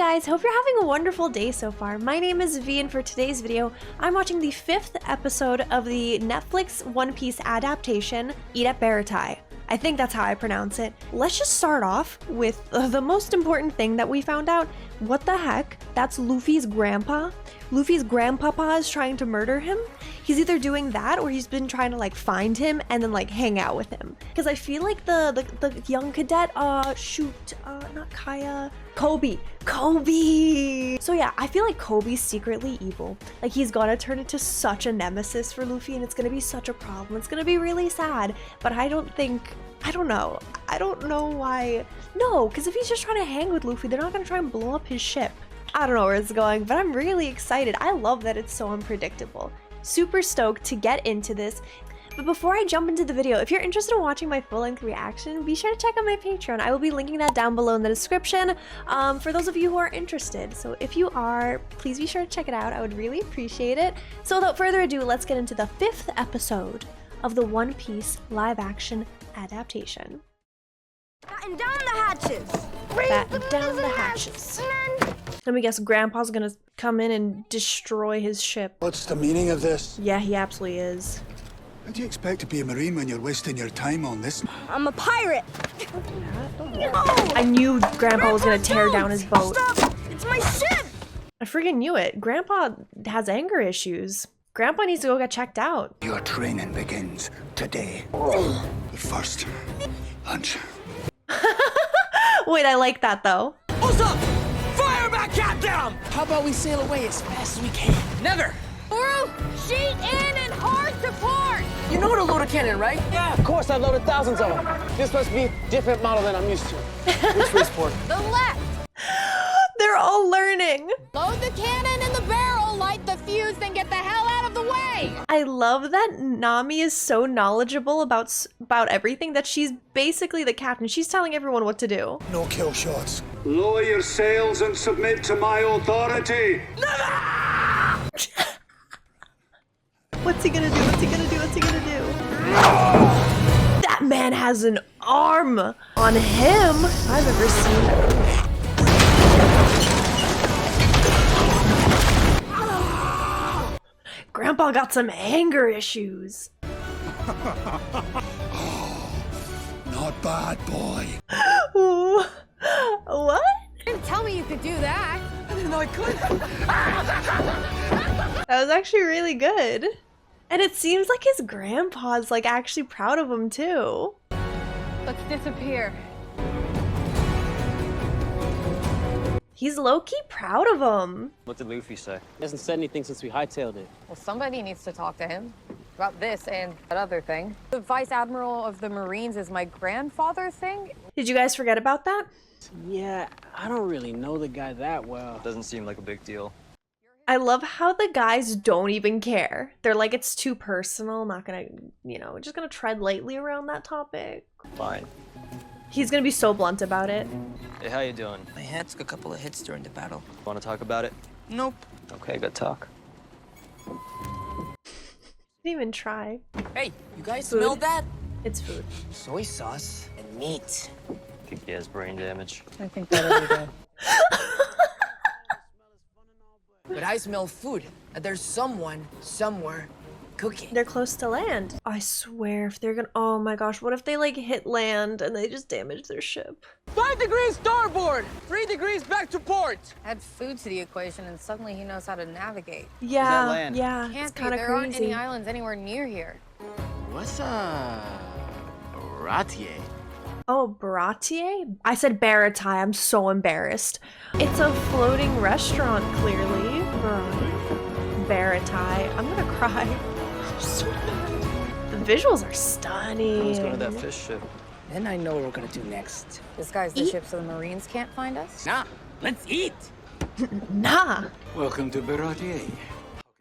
guys, hope you're having a wonderful day so far. My name is V, and for today's video, I'm watching the 5th episode of the Netflix One Piece adaptation, Eat at Baratai. I think that's how I pronounce it. Let's just start off with the most important thing that we found out. What the heck? That's Luffy's grandpa? Luffy's grandpapa is trying to murder him? He's either doing that or he's been trying to like find him and then like hang out with him. Because I feel like the young cadet, not Kaya, Kobe. So yeah, I feel like Kobe's secretly evil. Like he's gonna turn into such a nemesis for Luffy and it's gonna be such a problem. It's gonna be really sad, but I don't know why. No, because if he's just trying to hang with Luffy, they're not gonna try and blow up his ship. I don't know where it's going, but I'm really excited. I love that it's so unpredictable. Super stoked to get into this. But before I jump into the video, if you're interested in watching my full-length reaction, be sure to check out my Patreon. I will be linking that down below in the description for those of you who are interested. So if you are, please be sure to check it out. I would really appreciate it. So without further ado, let's get into the 5th episode of the One Piece live-action adaptation. Batten down the hatches! Batten down the hatches. Let me guess, Grandpa's gonna come in and destroy his ship. What's the meaning of this? Yeah, he absolutely is. How do you expect to be a Marine when you're wasting your time on this? I'm a pirate! I knew Grandpa was gonna tear down his boat. Stop! It's my ship! I freaking knew it. Grandpa has anger issues. Grandpa needs to go get checked out. Your training begins today. But first, lunch. Wait, I like that though. What's up? Fire back cat down! How about we sail away as fast as we can? Never! Uru, sheet in and hard to port! You know how to load a cannon, right? Yeah, of course, I've loaded thousands of them. This must be a different model than I'm used to. Which way's port? The left! They're all learning. Load the cannon in the barrel, light the fuse, then get the hell out of the way! I love that Nami is so knowledgeable about everything that she's basically the captain. She's telling everyone what to do. No kill shots. Lower your sails and submit to my authority. What's he gonna do? What's he gonna do? What's he gonna do? That man has an arm on him. I've ever seen that. Grandpa got some anger issues. Not bad, boy. Ooh. What? You didn't tell me you could do that. I didn't know I could. That was actually really good. And it seems like his grandpa's like actually proud of him too. Let's disappear. He's low-key proud of him. What did Luffy say? He hasn't said anything since we hightailed it. Well, somebody needs to talk to him about this and that other thing. The Vice Admiral of the Marines is my grandfather thing. Did you guys forget about that? Yeah, I don't really know the guy that well. Doesn't seem like a big deal. I love how the guys don't even care. They're like, it's too personal, not gonna, just gonna tread lightly around that topic. Fine. He's gonna be so blunt about it. Hey, how you doing? My head took a couple of hits during the battle. Want to talk about it? Nope. Okay, good talk. Didn't even try. Hey, you guys Food? smell that? It's food. Soy sauce and meat. I think he has brain damage. I think that every day. But I smell food. There's someone, somewhere, cooking. They're close to land. I swear, if they're gonna, oh my gosh, what if they like hit land and they just damage their ship? 5 degrees starboard! 3 degrees back to port! Add food to the equation and suddenly he knows how to navigate. Yeah, land? yeah, it's Can't be, kind of there aren't crazy. any islands anywhere near here. What's a ratier? Oh, Baratier? I said Baratai. I'm so embarrassed. It's a floating restaurant, clearly. Baratai. I'm gonna cry. The visuals are stunning. Let's go to that fish ship. Then I know what we're gonna do next. Disguise the ship so the Marines can't find us? Nah, let's eat. Nah. Welcome to Baratier.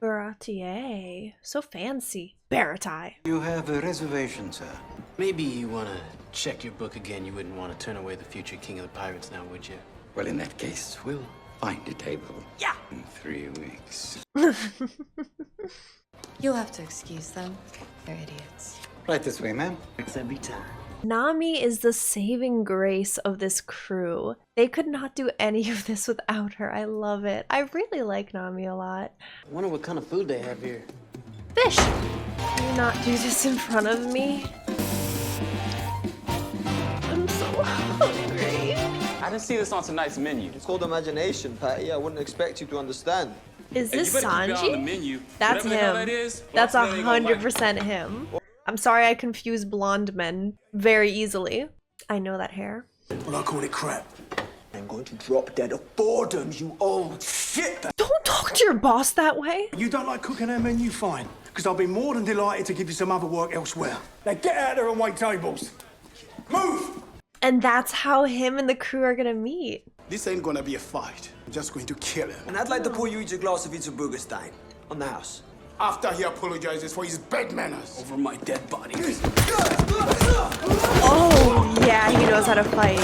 Baratier. So fancy. Baratai. You have a reservation, sir. Maybe you want to check your book again. You wouldn't want to turn away the future king of the pirates now, would you? Well, in that case, we'll find a table. Yeah. In 3 weeks. You'll have to excuse them. They're idiots. Right this way, ma'am. It's every time. Nami is the saving grace of this crew. They could not do any of this without her. I love it. I really like Nami a lot. I wonder what kind of food they have here. Fish! Can you not do this in front of me? I'm so hungry. I didn't see this on tonight's menu. It's called imagination, Patty. I wouldn't expect you to understand. Is this you better keep it on the Sanji? menu. That's Whatever the hell him. that is, That's Boss Man ain't gonna like it. 100% him. I'm sorry I confuse blonde men very easily. I know that hair. Well, I call it crap. I'm going to drop dead of boredom, you old shit! Don't talk to your boss that way. You don't like cooking our menu? Fine. Because I'll be more than delighted to give you some other work elsewhere. Now get out there and wait tables. Move! And that's how him and the crew are gonna meet. This ain't gonna be a fight. I'm just going to kill him. And I'd like to pour you each a glass of Burgerstein on the house. After he apologizes for his bad manners. Over my dead body. Oh, yeah, he knows how to fight.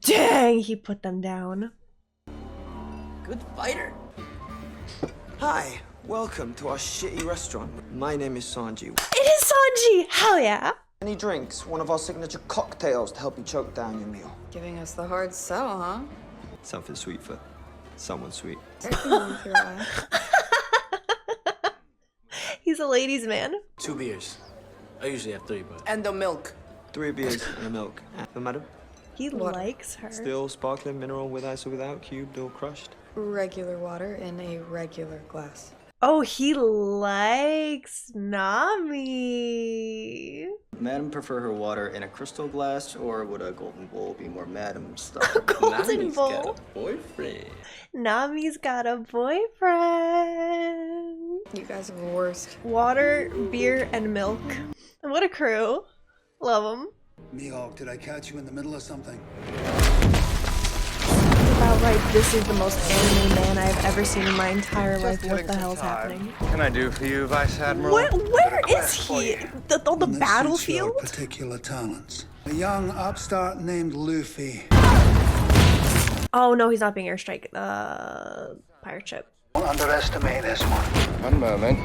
Dang, he put them down. Good fighter. Hi, welcome to our shitty restaurant. My name is Sanji. It is Sanji! Hell yeah! Any drinks? One of our signature cocktails to help you choke down your meal. Giving us the hard sell, huh? Something sweet for someone sweet. He's a ladies' man. 2 beers. I usually have 3, but... And the milk. 3 beers and a milk. And madam? He likes her. Still sparkling, mineral, with ice or without, cubed or crushed? Regular water in a regular glass. Oh, he likes Nami. Madam prefer her water in a crystal glass, or would a golden bowl be more madam style? Golden Nami's bowl. got a boyfriend. Nami's got a boyfriend. You guys are the worst. Water, beer, and milk. What a crew. Love them. Mihawk, did I catch you in the middle of something? About right, this is the most anime man I've ever seen in my entire life. What the hell's happening? What can I do for you, Vice Admiral? Where is he? On the battlefield? Particular talents. A young upstart named Luffy. Oh no, he's not being airstrike. Pirate ship. Don't underestimate this one. One moment.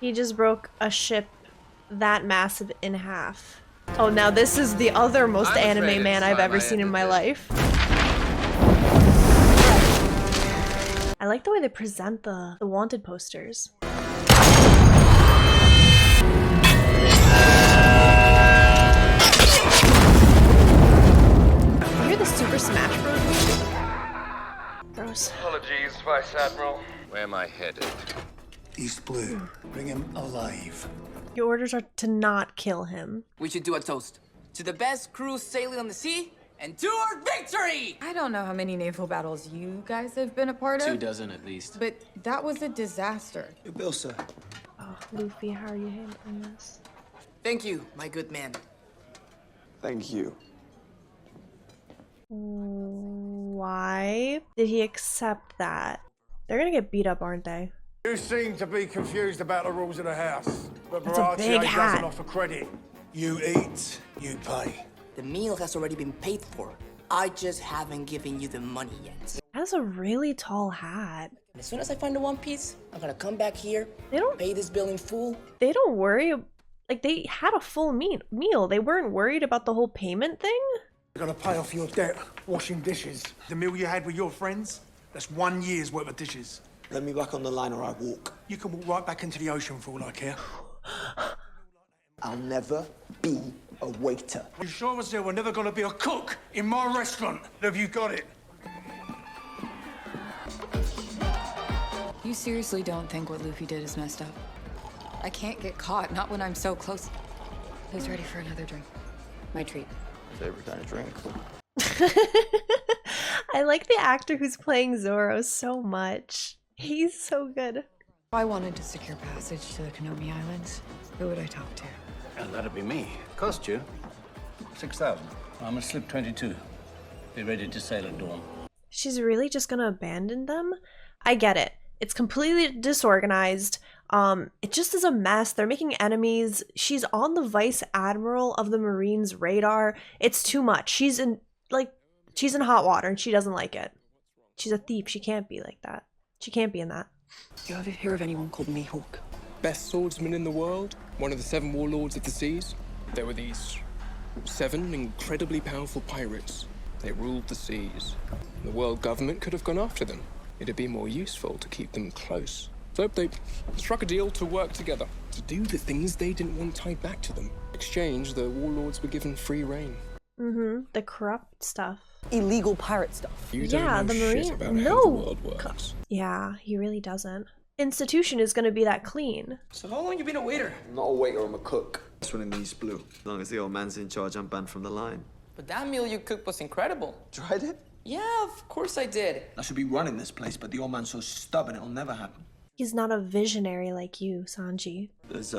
He just broke a ship that massive in half. Oh, now this is the other most I'm afraid anime man it's I've time ever I seen in ended my this. life. I like the way they present the wanted posters. You hear the Super Smash Bros. music? Gross. Apologies, Vice Admiral. Where am I headed? East Blue. Bring him alive. Your orders are to not kill him. We should do a toast. To the best crew sailing on the sea, and to our victory! I don't know how many naval battles you guys have been a part of. 2 dozen at least. But that was a disaster. Your bill, sir. Oh, Luffy, how are you handling this? Thank you, my good man. Thank you. Why did he accept that? They're gonna get beat up, aren't they? You seem to be confused about the rules of the house. But That's a big hat. doesn't offer credit. You eat, you pay. The meal has already been paid for. I just haven't given you the money yet. That's a really tall hat. As soon as I find the One Piece, I'm gonna come back here, They don't pay this bill in full. they don't worry, like they had a full meal. They weren't worried about the whole payment thing. You're gonna pay off your debt washing dishes. The meal you had with your friends, that's 1 year's worth of dishes. Let me back on the line or I walk. You can walk right back into the ocean for all I care. I'll never be a waiter. You sure as hell we're never gonna be a cook in my restaurant. Have you got it? You seriously don't think what Luffy did is messed up? I can't get caught, not when I'm so close. Who's ready for another drink? My treat. Favorite kind of drink. I like the actor who's playing Zoro so much. He's so good. If I wanted to secure passage to the Konomi Islands, who would I talk to? And that'd be me. Cost you? 6,000. I'm a slip 22. Be ready to sail at dawn. She's really just gonna abandon them? I get it. It's completely disorganized. It just is a mess. They're making enemies. She's on the Vice Admiral of the Marines radar. It's too much. She's in hot water and she doesn't like it. She's a thief. She can't be like that. She can't be in that. You ever hear of anyone called Mihawk? best swordsman in the world, one of the 7 warlords of the seas. There were these 7 incredibly powerful pirates. They ruled the seas. The world government could have gone after them. It'd be more useful to keep them close. So they struck a deal to work together, to do the things they didn't want tied back to them. In exchange, the warlords were given free reign. The corrupt stuff. Illegal pirate stuff. You Yeah, don't know the shit Marine. about No. how the world works. Yeah, he really doesn't. Institution is gonna be that clean. So how long you been a waiter? I'm not a waiter, I'm a cook. This one in the East Blue. As long as the old man's in charge, I'm banned from the line. But that meal you cooked was incredible. Tried it? Yeah, of course I did. I should be running this place, but the old man's so stubborn it'll never happen. He's not a visionary like you, Sanji. There's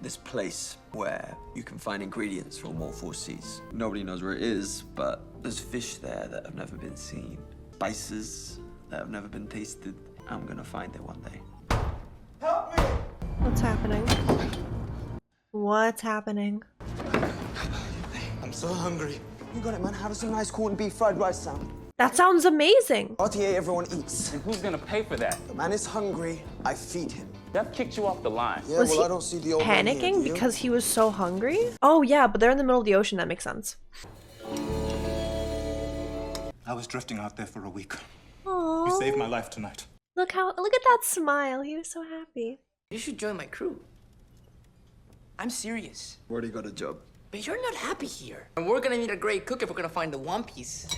this place where you can find ingredients from all 4 seas. Nobody knows where it is, but there's fish there that have never been seen. Spices that have never been tasted. I'm gonna find it one day. Help me! What's happening? What's happening? I'm so hungry. You got it, man. How does some nice corned beef fried rice sound? That sounds amazing. RTA everyone eats. And who's gonna pay for that? The man is hungry. I feed him. That kicked you off the line. Yeah, Was well, he I don't see the old man here, panicking do you? because he was so hungry? Oh yeah, but they're in the middle of the ocean. That makes sense. I was drifting out there for a week. Aww. You saved my life tonight. Look at that smile. He was so happy. You should join my crew. I'm serious. Already got a job. But you're not happy here. And we're gonna need a great cook if we're gonna find the One Piece.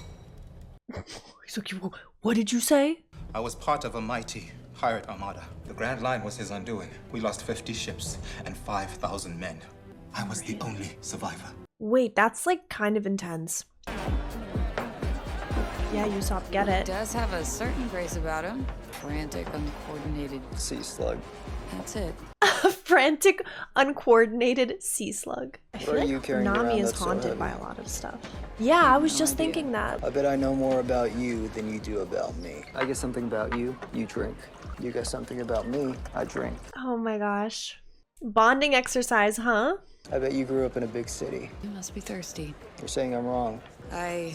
He's like, what did you say? I was part of a mighty pirate armada. The Grand Line was his undoing. We lost 50 ships and 5,000 men. I was the only survivor. Wait, that's like kind of intense. Yeah, Usopp, get He it. does have a certain grace about him. Frantic, uncoordinated. Sea slug. That's it. A frantic, uncoordinated sea slug. I feel are like you carrying Nami around is that's so haunted by heavy? a lot of stuff. Yeah, I was just thinking that. I bet I know more about you than you do about me. I get something about you, you drink. You got something about me, I drink. Oh my gosh. Bonding exercise, huh? I bet you grew up in a big city. You must be thirsty. You're saying I'm wrong. I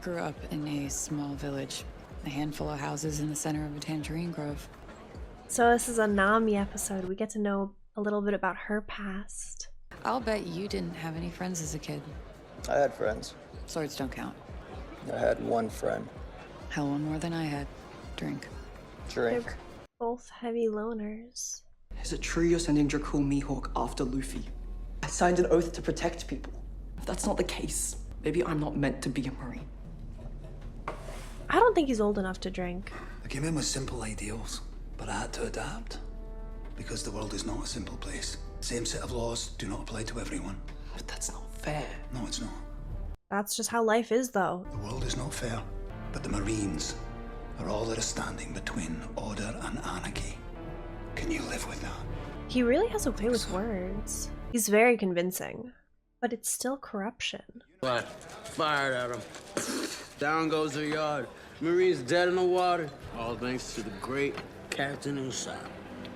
grew up in a small village. A handful of houses in the center of a tangerine grove. So this is a Nami episode. We get to know a little bit about her past. I'll bet you didn't have any friends as a kid. I had friends. Swords don't count. I had one friend. Hell, one more than I had. Drink. Drink. They're both heavy loners. Is it true you're sending Draco Mihawk after Luffy? I signed an oath to protect people. If that's not the case, maybe I'm not meant to be a Marine. I don't think he's old enough to drink. I came in with simple ideals, but I had to adapt. Because the world is not a simple place. Same set of laws do not apply to everyone. But that's not fair. No, it's not. That's just how life is, though. The world is not fair, but the Marines are all that are standing between order and anarchy. Can you live with that? He really has a way with words. He's very convincing. But it's still corruption. What? Fired at him. Down goes the yard. Marines dead in the water. All thanks to the great Captain Usopp.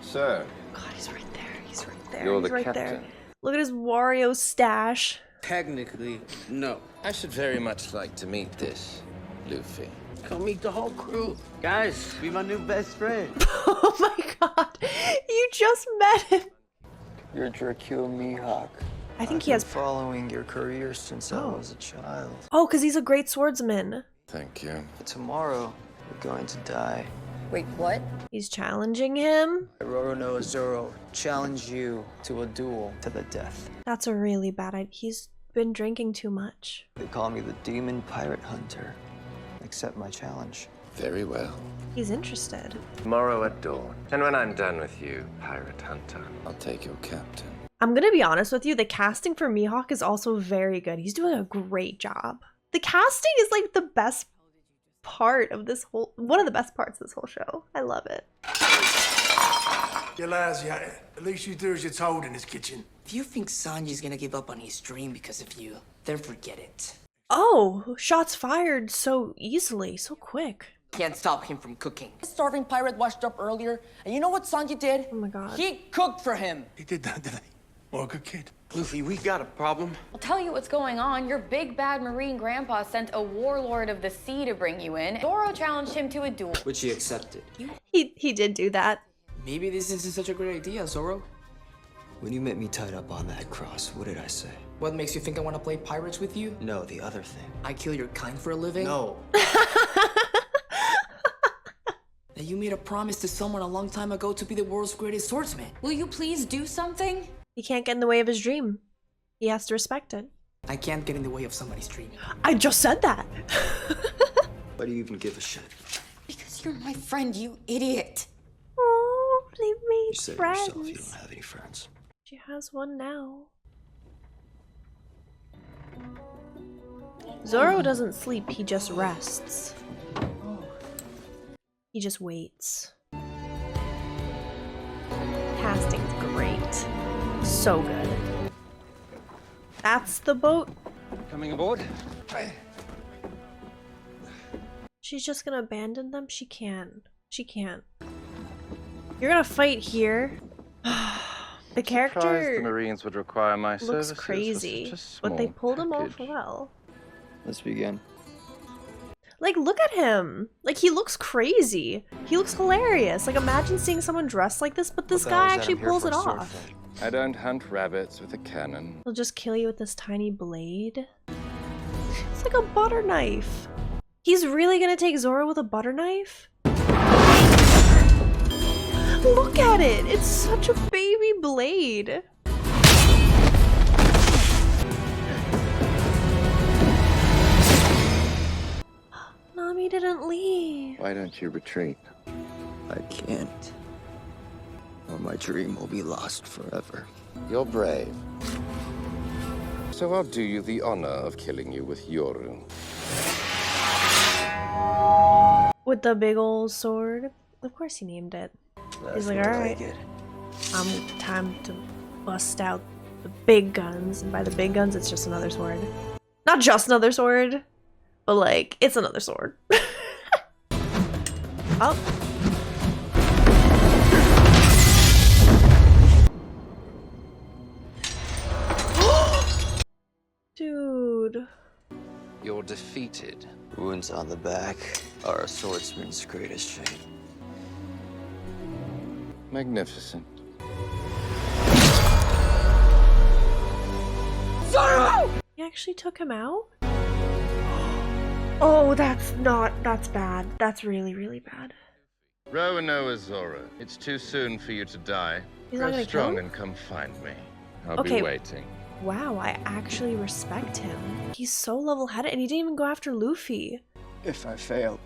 Sir. God, he's right there. He's right there. You're he's the right captain. there. Look at his Wario stash. Technically, no. I should very much like to meet this Luffy. Come meet the whole crew. Guys, be my new best friend. Oh my god. You just met him. You're Draco Mihawk. I think he has... following your career since I was a child. Oh, because he's a great swordsman. Thank you. Tomorrow, you're going to die. Wait, what? He's challenging him. Roronoa Zoro, challenge you to a duel to the death. That's a really bad idea. He's been drinking too much. They call me the Demon Pirate Hunter. Accept my challenge. Very well. He's interested. Tomorrow at dawn. And when I'm done with you, Pirate Hunter, I'll take your captain. I'm gonna be honest with you, the casting for Mihawk is also very good. He's doing a great job. The casting is like the best part of this whole, one of the best parts of this whole show. I love it. You're lousy at it. At least you do as you're told in this kitchen. If you think Sanji's gonna give up on his dream because of you, then forget it. Oh, shots fired so easily, so quick. Can't stop him from cooking. The starving pirate washed up earlier, and you know what Sanji did? Oh my god. He cooked for him. He did that, didn't he? What a good kid. Luffy, we got a problem. I'll tell you what's going on. Your big bad Marine grandpa sent a warlord of the sea to bring you in. Zoro challenged him to a duel. Which he accepted. He did do that. Maybe this isn't such a great idea, Zoro. When you met me tied up on that cross, what did I say? What makes you think I want to play pirates with you? No, the other thing. I kill your kind for a living? No. And you made a promise to someone a long time ago to be the world's greatest swordsman. Will you please do something? He can't get in the way of his dream. He has to respect it. I can't get in the way of somebody's dream. I just said that. Why do you even give a shit? Because you're my friend, you idiot. Oh, they made You said it friends. yourself you don't have any friends. She has one now. Zoro doesn't sleep, he just rests. He just waits. Casting's great. So good. That's the boat. Coming aboard? She's just gonna abandon them? She can't. She can't. You're gonna fight here. The character Surprised the Marines would require my looks services for crazy, such a but they small pulled him off package. well. Let's begin. Like, look at him. Like, he looks crazy. He looks hilarious. Like, imagine seeing someone dressed like this, but this What the hell guy is that? actually I'm here pulls for it a sword off. fight. I don't hunt rabbits with a cannon. He'll just kill you with this tiny blade. It's like a butter knife. He's really gonna take Zoro with a butter knife? Look at it! It's such a baby blade. Nami didn't leave. Why don't you retreat? I can't. Or my dream will be lost forever. You're brave. So I'll do you the honor of killing you with Yoru. With the big old sword. Of course he named it. He's like, alright. Time to bust out the big guns. And by the big guns, it's just another sword. Not just another sword, but like, it's another sword. Oh. Dude. You're defeated. Wounds on the back are a swordsman's greatest shame. Magnificent. Zoro! You actually took him out? Oh, that's bad. That's really, really bad. Roanoa Zora, it's too soon for you to die. He's not Grow gonna kill strong him? and come find me. I'll Okay. be waiting. Wow, I actually respect him. He's so level-headed and he didn't even go after Luffy. If I fail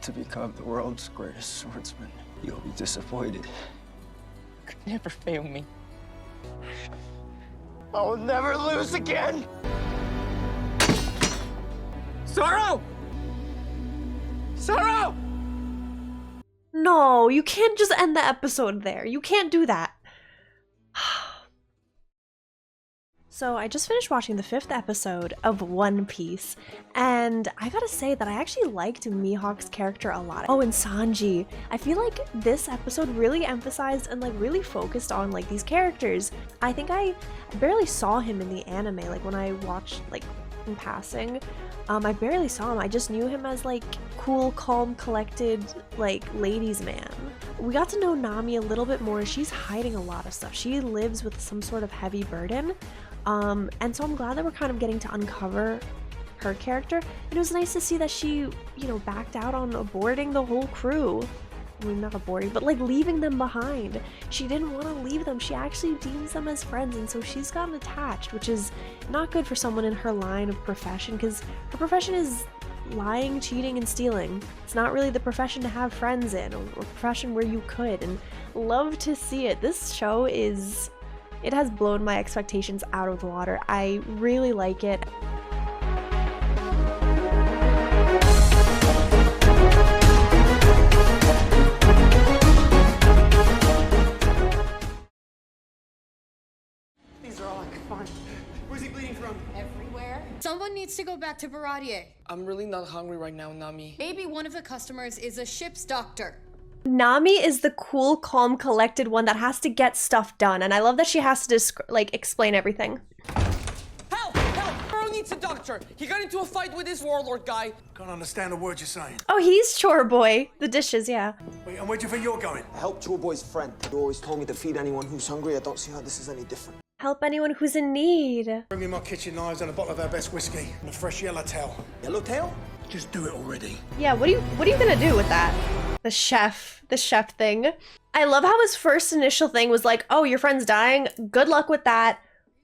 to become the world's greatest swordsman, you'll be disappointed. You could never fail me. I will never lose again! Zoro! Zoro! No, you can't just end the episode there. You can't do that. So I just finished watching the 5th episode of One Piece, and I gotta say that I actually liked Mihawk's character a lot. Oh, and Sanji. I feel like this episode really emphasized and like really focused on like these characters. I think I barely saw him in the anime, like when I watched like in passing. I barely saw him. I just knew him as like cool, calm, collected, like ladies man. We got to know Nami a little bit more. She's hiding a lot of stuff. She lives with some sort of heavy burden. And so I'm glad that we're kind of getting to uncover her character. And it was nice to see that she, you know, backed out on aborting the whole crew. I mean, not aborting, but like leaving them behind. She didn't want to leave them. She actually deems them as friends, and so she's gotten attached, which is not good for someone in her line of profession, because her profession is lying, cheating, and stealing. It's not really the profession to have friends in, or a profession where you could, and love to see it. This show is... it has blown my expectations out of the water. I really like it. These are all I could find. Where's he bleeding from? Everywhere. Someone needs to go back to Baradier. I'm really not hungry right now, Nami. Maybe one of the customers is a ship's doctor. Nami is the cool, calm, collected one that has to get stuff done, and I love that she has to like explain everything. Help! Help! Zoro needs pizza doctor. He got into a fight with this warlord guy. Can't understand a word you're saying. Oh, he's chore boy. The dishes, yeah. Wait, and where do you think you're going? Help Chore Boy's friend. He always told me to feed anyone who's hungry. I don't see how this is any different. Help anyone who's in need. Bring me my kitchen knives and a bottle of our best whiskey and a fresh yellowtail. Yellowtail? Just do it already. Yeah, what are you gonna do with that? The chef thing. I love how his first initial thing was like, oh, your friend's dying. Good luck with that.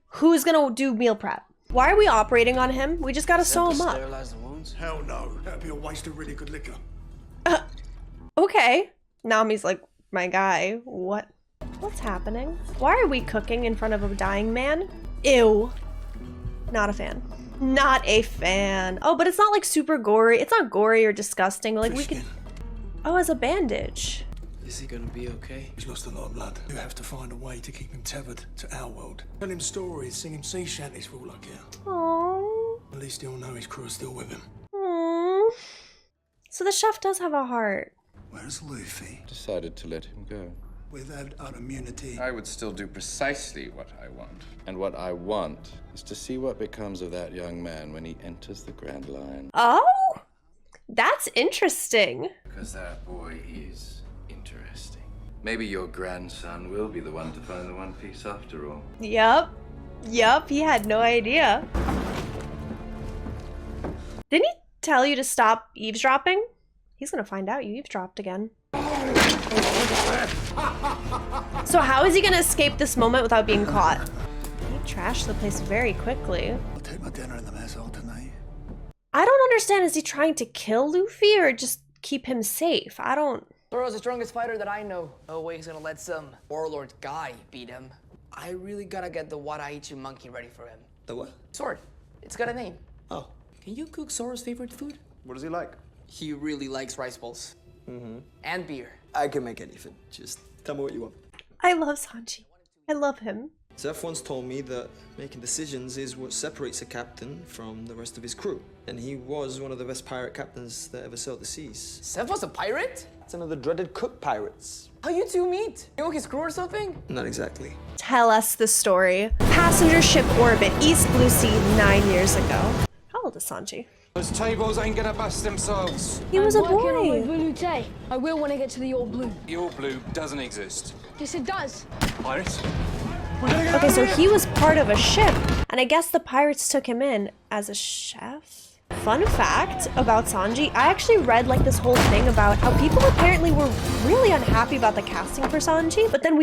Who's gonna do meal prep? Why are we operating on him? We just gotta sew him up. Sterilize the wounds? Hell no. That'd be a waste of really good liquor. Okay. Nami's like, my guy, what's happening? Why are we cooking in front of a dying man? Ew. Not a fan. Not a fan. Oh, but it's not like super gory. It's not gory or disgusting. Like we can. Oh, as a bandage. Is he gonna be okay? He's lost a lot of blood. You have to find a way to keep him tethered to our world. Tell him stories, sing him sea shanties for all I care. Aww. At least he'll know his crew is still with him. Aww. So the chef does have a heart. Where's Luffy? Decided to let him go. Without our immunity. I would still do precisely what I want. And what I want is to see what becomes of that young man when he enters the Grand Line. Oh? That's interesting. Because that boy is interesting. Maybe your grandson will be the one to find the One Piece after all. Yup, he had no idea. Didn't he tell you to stop eavesdropping? He's gonna find out you eavesdropped again. So how is he gonna escape this moment without being caught? He trashed the place very quickly. I'll take my dinner in the mess hall tonight. I don't understand, is he trying to kill Luffy or just keep him safe? I don't... Zoro's the strongest fighter that I know. No way he's gonna let some warlord guy beat him. I really gotta get the Wadaichi monkey ready for him. The what? Sword. It's got a name. Oh. Can you cook Zoro's favorite food? What does he like? He really likes rice balls. Mm-hmm. And beer. I can make anything. Just tell me what you want. I love Sanji. I love him. Zeph once told me that making decisions is what separates a captain from the rest of his crew. And he was one of the best pirate captains that ever sailed the seas. Zeph was a pirate? It's one of the dreaded cook pirates. How you two meet? You know his crew or something? Not exactly. Tell us the story. Passenger ship orbit, East Blue Sea, 9 years ago. How old is Sanji? Those tables ain't gonna bust themselves. He was a I'm working on boy. my Volute. I will when I get to the All Blue. The All Blue doesn't exist. Yes, it does. Pirates? Okay, so he was part of a ship, and I guess the pirates took him in as a chef. Fun fact about Sanji, I actually read like this whole thing about how people apparently were really unhappy about the casting for Sanji, but then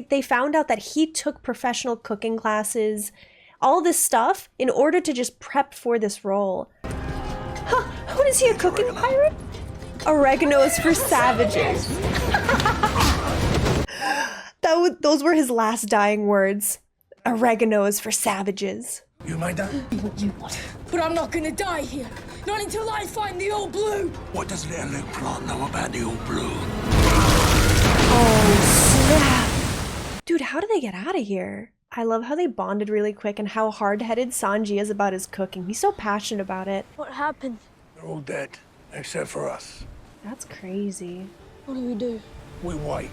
they found out that he took professional cooking classes, all this stuff, in order to just prep for this role. Huh, what is he, a cooking pirate? Oregano is for savages. Those were his last dying words. Oregano is for savages. You made that? What you want. But I'm not gonna die here. Not until I find the All Blue. What does little Luke Plant know about the All Blue? Oh, snap. Dude, how did they get out of here? I love how they bonded really quick and how hard-headed Sanji is about his cooking. He's so passionate about it. What happened? They're all dead, except for us. That's crazy. What do we do? We wait.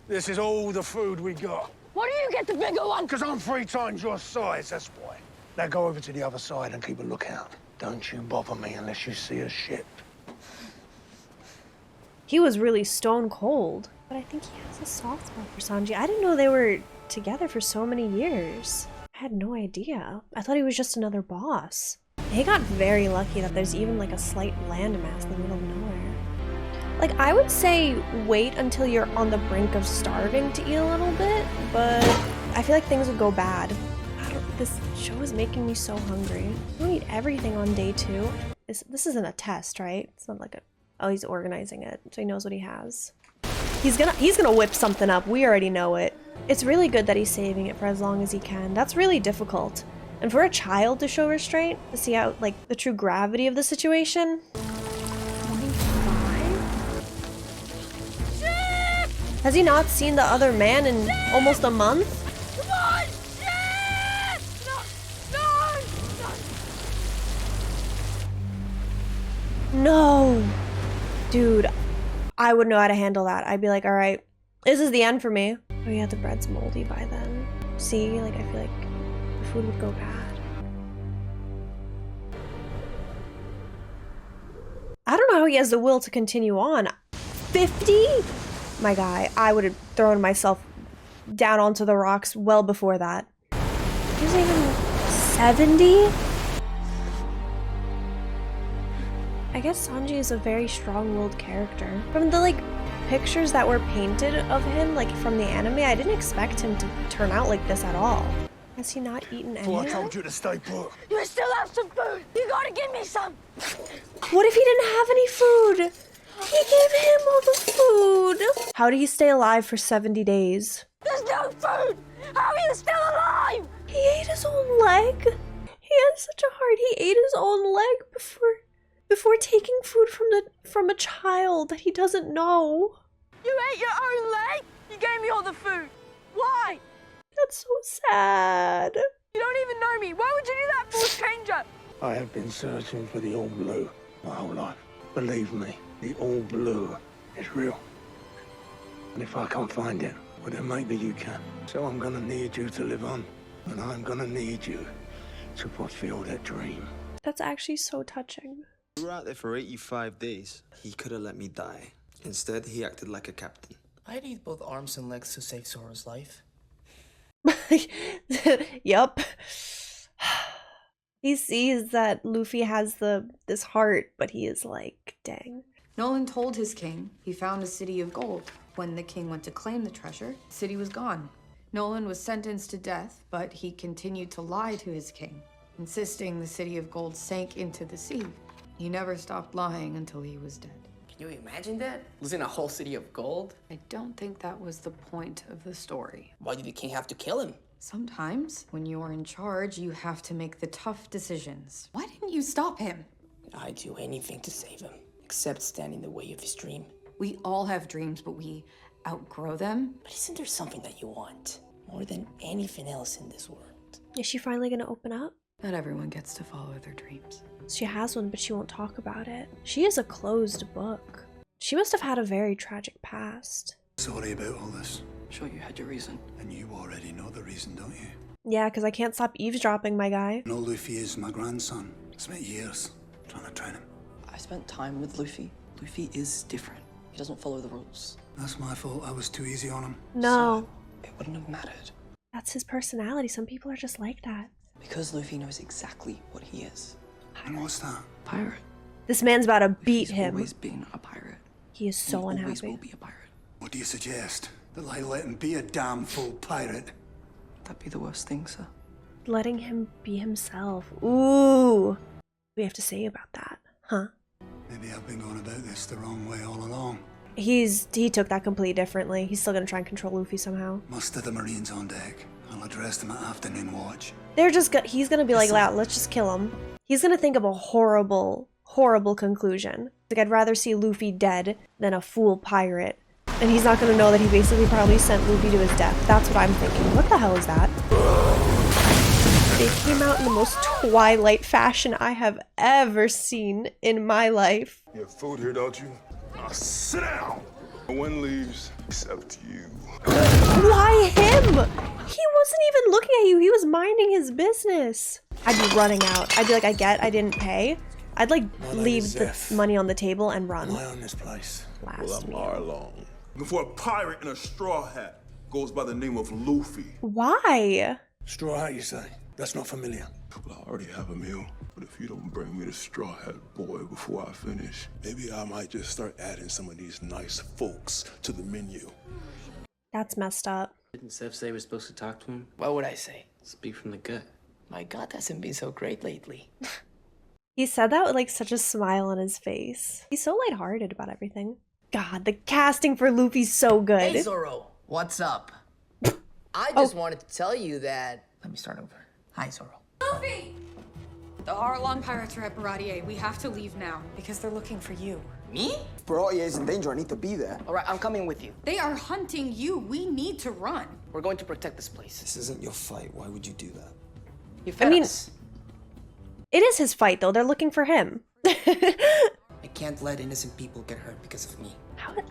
This is all the food we got. Why do you get the bigger one? Because I'm 3 times your size, that's why. Now go over to the other side and keep a lookout. Don't you bother me unless you see a ship. He was really stone cold. But I think he has a soft spot for Sanji. I didn't know they were together for so many years. I had no idea. I thought he was just another boss. They got very lucky that there's even like a slight landmass in the middle of nowhere. Like, I would say wait until you're on the brink of starving to eat a little bit, but I feel like things would go bad. This show is making me so hungry. I don't eat everything on day 2. This isn't a test, right? It's not like a... Oh, he's organizing it, so he knows what he has. He's gonna whip something up. We already know it. It's really good that he's saving it for as long as he can. That's really difficult. And for a child to show restraint, to see out like the true gravity of the situation. 25? Has he not seen the other man in almost a month? Come on! No! Dude, I wouldn't know how to handle that. I'd be like, all right, this is the end for me. Oh yeah, the bread's moldy by then. See, like I feel like food would go bad. I don't know how he has the will to continue on. 50? My guy, I would have thrown myself down onto the rocks well before that. He was even 70? I guess Sanji is a very strong-willed character. From the, like, pictures that were painted of him, like, from the anime, I didn't expect him to turn out like this at all. Has he not eaten any? I told you to stay put. You still have some food. You gotta give me some. What if he didn't have any food? He gave him all the food. How did he stay alive for 70 days? There's no food. How are you still alive? He ate his own leg. He had such a heart. He ate his own leg before taking food from a child that he doesn't know. You ate your own leg? You gave me all the food. Why? That's so sad. You don't even know me. Why would you do that for a stranger? I have been searching for the All Blue my whole life. Believe me, the All Blue is real. And if I can't find it, well then maybe you can. So I'm gonna need you to live on. And I'm gonna need you to fulfill that dream. That's actually so touching. We were out there for 85 days. He could have let me die. Instead, he acted like a captain. I'd eat both arms and legs to save Zoro's life. Yup. He sees that Luffy has this heart, but he is like, dang. Nolan told his king he found a city of gold. When the king went to claim the treasure, the city was gone. Nolan was sentenced to death, but he continued to lie to his king, insisting the city of gold sank into the sea. He never stopped lying until he was dead. Can you imagine that? Losing a whole city of gold? I don't think that was the point of the story. Why did the king have to kill him? Sometimes, when you are in charge, you have to make the tough decisions. Why didn't you stop him? I'd do anything to save him, except stand in the way of his dream. We all have dreams, but we outgrow them. But isn't there something that you want more than anything else in this world? Is she finally gonna open up? Not everyone gets to follow their dreams. She has one, but she won't talk about it. She is a closed book. She must have had a very tragic past. Sorry about all this. Sure, you had your reason. And you already know the reason, don't you? Yeah, because I can't stop eavesdropping, my guy. No, Luffy is my grandson. I spent years trying to train him. I spent time with Luffy. Luffy is different. He doesn't follow the rules. That's my fault. I was too easy on him. No. It wouldn't have mattered. That's his personality. Some people are just like that. Because Luffy knows exactly what he is. And what's that? Pirate. This man's about to beat He's him. always been a pirate. He is so He unhappy. always will be a pirate. What do you suggest? That I let him be a damn fool pirate? That'd be the worst thing, sir. Letting him be himself. Ooh. What do we have to say about that, huh? Maybe I've been going about this the wrong way all along. He took that completely differently. He's still gonna try and control Luffy somehow. Muster the Marines on deck. I'll address them at afternoon watch. He's gonna be like, let's just kill him. He's gonna think of a horrible, horrible conclusion. Like, I'd rather see Luffy dead than a fool pirate. And he's not gonna know that he basically probably sent Luffy to his death. That's what I'm thinking. What the hell is that? They came out in the most Twilight fashion I have ever seen in my life. You have food here, don't you? Now sit down. No one leaves except you. Why him? He wasn't even looking at you. He was minding his business. I'd be running out. I'd be like, I didn't pay. I'd like leave the money on the table and run. Am I on this place? Well, I'm Arlong. Looking for a pirate in a straw hat. Goes by the name of Luffy. Why? Straw hat, you say? That's not familiar. Well, I already have a meal. But if you don't bring me the straw hat boy before I finish, maybe I might just start adding some of these nice folks to the menu. That's messed up. Didn't Seth say we're supposed to talk to him? What would I say? Speak from the gut. My gut hasn't been so great lately. He said that with like such a smile on his face. He's so lighthearted about everything. God, the casting for Luffy's so good. Hey, Zoro. What's up? I just wanted to tell you that... Let me start over. Hi, Zoro. Luffy! The Arlong pirates are at Baratier. We have to leave now because they're looking for you. Me? If Baratier is in danger, I need to be there. All right, I'm coming with you. They are hunting you. We need to run. We're going to protect this place. This isn't your fight. Why would you do that? You fed us. It is his fight though. They're looking for him. I can't let innocent people get hurt because of me.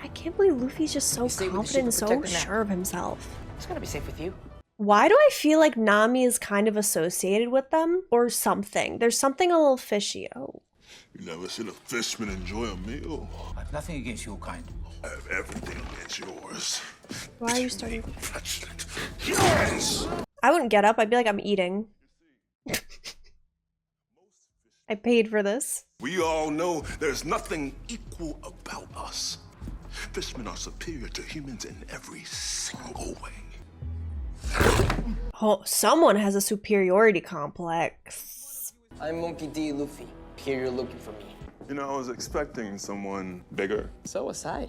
I can't believe Luffy's just so confident and so sure of himself. It's gonna be safe with you. Why do I feel like Nami is kind of associated with them or something? There's something a little fishy. Oh. You never seen a fishman enjoy a meal. I have nothing against your kind. I have everything against yours. Why are you starting? Yes! I wouldn't get up. I'd be like, I'm eating. I paid for this. We all know there's nothing equal about us. Fishmen are superior to humans in every single way. Oh, someone has a superiority complex. I'm Monkey D. Luffy. Here you're looking for me. You know, I was expecting someone bigger. So was I.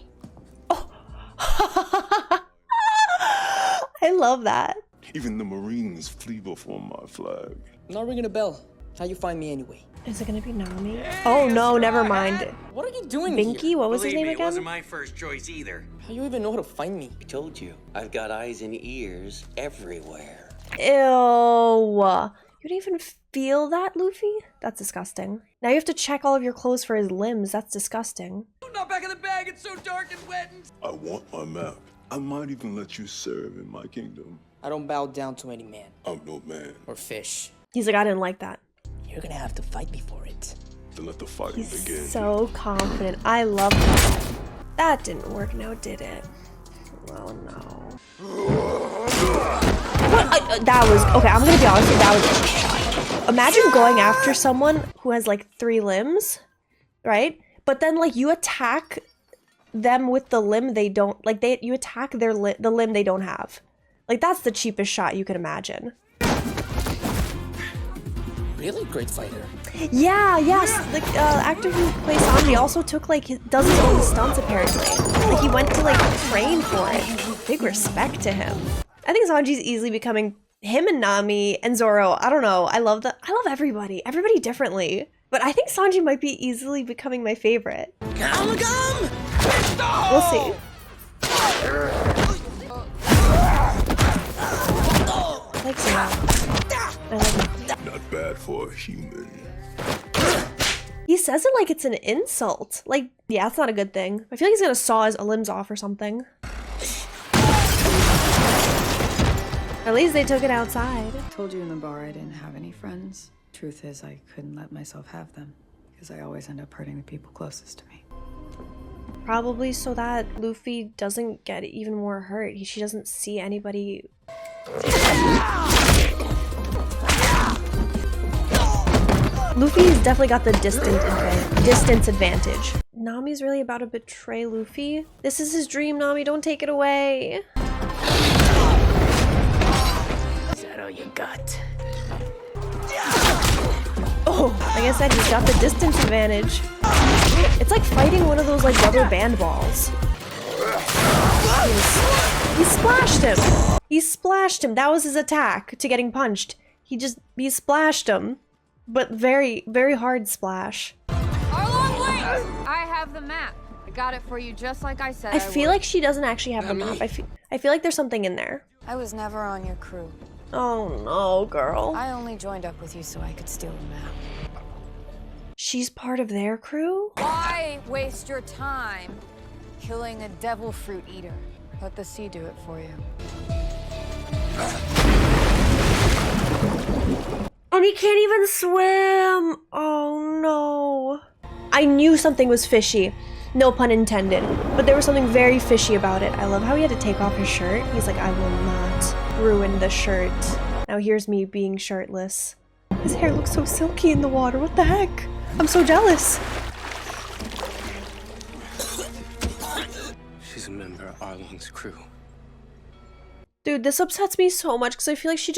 I love that. Even the Marines flee before my flag. I'm not ringing a bell. How you find me anyway? Is it gonna be Nami? Oh no, never mind. What are you doing Binky? here? What was his name It again? wasn't my first choice either. How you even know how to find me? I told you, I've got eyes and ears everywhere. Ew. You didn't even feel that, Luffy? That's disgusting. Now you have to check all of your clothes for his limbs. That's disgusting. Not back in the bag, it's so dark and wet. I want my map. I might even let you serve in my kingdom. I don't bow down to any man. I'm no man. Or fish. He's like, I didn't like that. You're gonna have to fight me for it. Then let the fighting begin. So confident. I love that. That didn't work now, did it? Oh no. What? That was, okay, I'm gonna be honest with you, that was a cheap shot. Imagine going after someone who has like 3 limbs, right? But then like you attack them with the limb they don't, like you attack the limb they don't have. Like that's the cheapest shot you can imagine. Really great fighter. Yeah, yes. Like actor who plays Sanji also took like does his own stunts apparently. Like he went to like train for it. Big respect to him. I think Sanji's easily becoming him and Nami and Zoro. I don't know. I love everybody. Everybody differently. But I think Sanji might be easily becoming my favorite. Come! We'll see. I like Zoro. I like him. Not bad for a human. He says it like it's an insult. Like, yeah, that's not a good thing. I feel like he's gonna saw his limbs off or something. At least they took it outside. I told you in the bar I didn't have any friends. Truth is, I couldn't let myself have them because I always end up hurting the people closest to me. Probably so that Luffy doesn't get even more hurt. She doesn't see anybody. Luffy's definitely got the distance advantage. Nami's really about to betray Luffy. This is his dream, Nami. Don't take it away. Is that all you got? Oh, like I said, he's got the distance advantage. It's like fighting one of those like rubber band balls. He splashed him. He splashed him. That was his attack to getting punched. He splashed him. But very, very hard splash. Arlong, wait! I have the map. I got it for you just like I said I feel like she doesn't actually have the map. I feel like there's something in there. I was never on your crew. Oh no, girl. I only joined up with you so I could steal the map. She's part of their crew? Why waste your time killing a devil fruit eater? Let the sea do it for you. And he can't even swim! Oh no. I knew something was fishy. No pun intended. But there was something very fishy about it. I love how he had to take off his shirt. He's like, I will not ruin the shirt. Now here's me being shirtless. His hair looks so silky in the water. What the heck? I'm so jealous. She's a member of Arlong's crew. Dude, this upsets me so much because I feel like she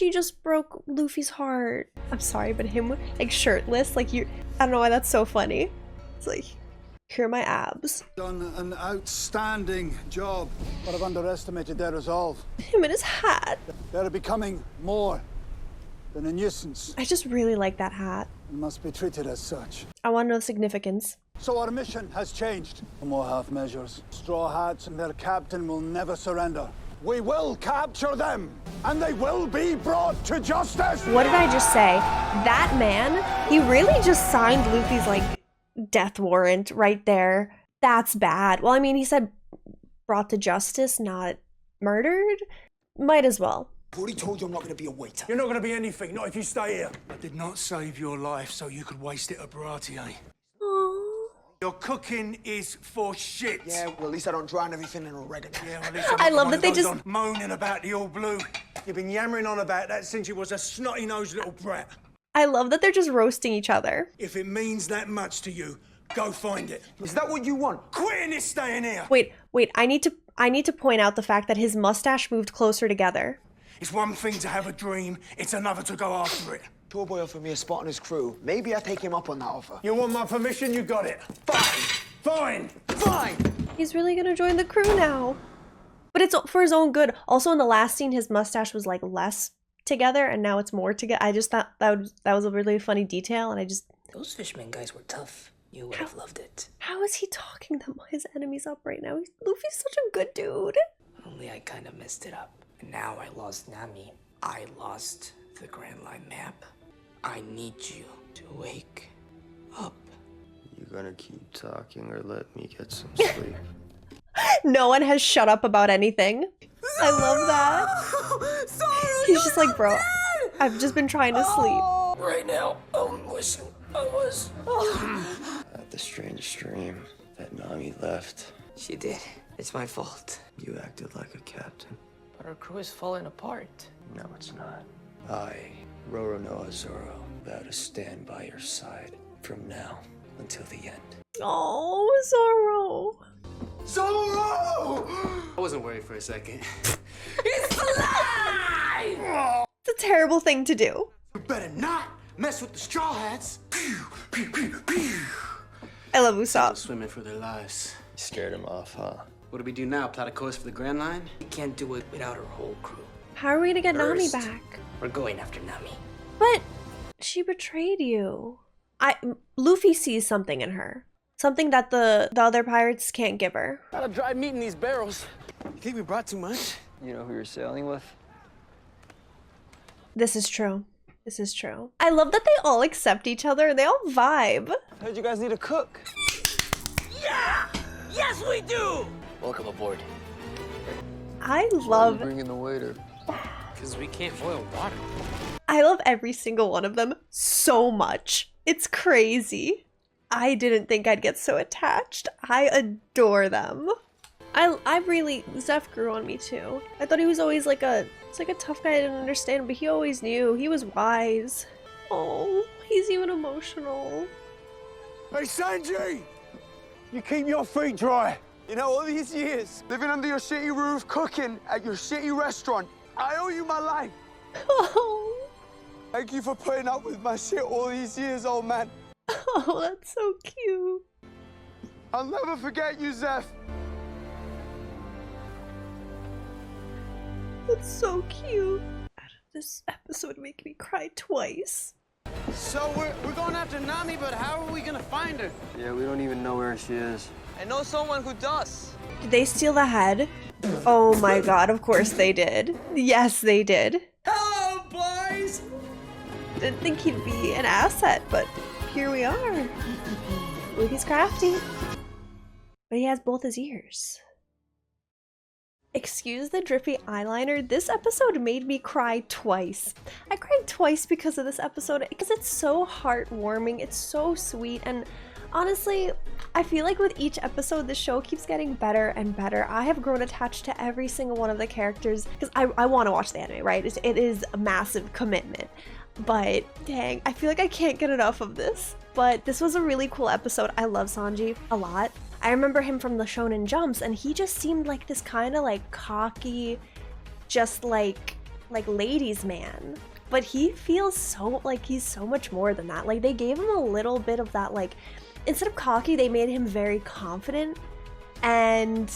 just broke Luffy's heart. I'm sorry, but him like shirtless, like I don't know why that's so funny. It's like, here are my abs. Done an outstanding job, but I've underestimated their resolve. Him in his hat. They're becoming more than a nuisance. I just really like that hat. And must be treated as such. I want to know the significance. So our mission has changed. No more half measures. Straw Hats and their captain will never surrender. We will capture them, and they will be brought to justice! What did I just say? That man, he really just signed Luffy's, like, death warrant right there. That's bad. Well, I mean, he said brought to justice, not murdered. Might as well. I've already told you I'm not going to be a waiter. You're not going to be anything, not if you stay here. I did not save your life so you could waste it at Baratier. Your cooking is for shit. Yeah, well, at least I don't drown everything in oregano. Yeah, well, at least I'm I not love one that of they those just- on moaning about the all blue. You've been yammering on about that since you was a snotty-nosed little brat. I love that they're just roasting each other. If it means that much to you, go find it. Is that what you want? Quitting is staying here. Wait, I need to point out the fact that his mustache moved closer together. It's one thing to have a dream, it's another to go after it. Tour boy offered me a spot on his crew. Maybe I take him up on that offer. You want my permission? You got it. Fine. He's really gonna join the crew now. But it's for his own good. Also, in the last scene, his mustache was like less together, and now it's more together. I just thought that was a really funny detail, and I just... Those fishermen guys were tough. You would have loved it. How is he talking his enemies up right now? Luffy's such a good dude. Only I kind of messed it up. And now I lost Nami. I lost the Grand Line map. I need you to wake up. You gonna keep talking or let me get some sleep? No one has shut up about anything. I love that. He's just like, bro, I've just been trying to sleep. Right now, listen, I was... At the strange dream that Nami left. She did. It's my fault. You acted like a captain. But our crew is falling apart. No, it's not. I, Roronoa Zoro, vow to stand by your side from now until the end. Oh, Zoro. Zoro! I wasn't worried for a second. It's alive! It's a terrible thing to do. You better not mess with the Straw Hats. I love Usopp. Swimming for their lives. You scared him off, huh? What do we do now? Plot a course for the Grand Line? We can't do it without our whole crew. How are we gonna get Nami First, back? We're going after Nami. But she betrayed you. Luffy sees something in her. Something that the other pirates can't give her. Got a dry meat in these barrels. You think we brought too much? You know who you're sailing with? This is true. This is true. I love that they all accept each other and they all vibe. Heard you guys need a cook. Yeah! Yes, we do! Welcome aboard. I love... Bring in the waiter. Because we can't boil water. I love every single one of them so much. It's crazy. I didn't think I'd get so attached. I adore them. I really... Zeph grew on me too. I thought he was always like a tough guy I didn't understand, but he always knew. He was wise. Oh, he's even emotional. Hey, Sanji! You keep your feet dry. You know, all these years, living under your shitty roof, cooking at your shitty restaurant, I owe you my life. Oh. Thank you for putting up with my shit all these years, old man. Oh, that's so cute. I'll never forget you, Zeph. That's so cute. This episode made me cry twice. So we're going after Nami, but how are we gonna find her? Yeah, we don't even know where she is. I know someone who does. Did they steal the head? Oh my god, of course they did. Yes, they did. Hello, boys! Didn't think he'd be an asset, but here we are. Luffy's crafty. But he has both his ears. Excuse the drippy eyeliner, this episode made me cry twice. I cried twice because of this episode, because it's so heartwarming, it's so sweet, and honestly, I feel like with each episode, the show keeps getting better and better. I have grown attached to every single one of the characters, because I want to watch the anime, right? It is a massive commitment, but dang, I feel like I can't get enough of this. But this was a really cool episode. I love Sanji a lot. I remember him from the Shonen Jumps, and he just seemed like this kind of like cocky, just like ladies man. But he feels so like he's so much more than that. Like they gave him a little bit of that, like instead of cocky, they made him very confident. And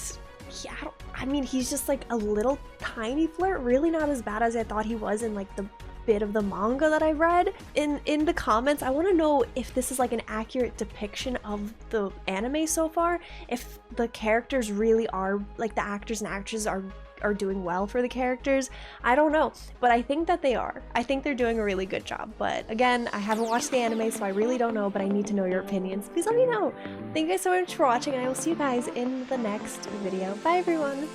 I mean, he's just like a little tiny flirt, really not as bad as I thought he was in like the bit of the manga that I read. In the comments, I want to know if this is like an accurate depiction of the anime so far, if the characters really are like the actors and actresses are doing well for the characters. I don't know, but I think that they are. I think they're doing a really good job. But again, I haven't watched the anime, so I really don't know, but I need to know your opinions. Please let me know. Thank you guys so much for watching, and I will see you guys in the next video. Bye everyone.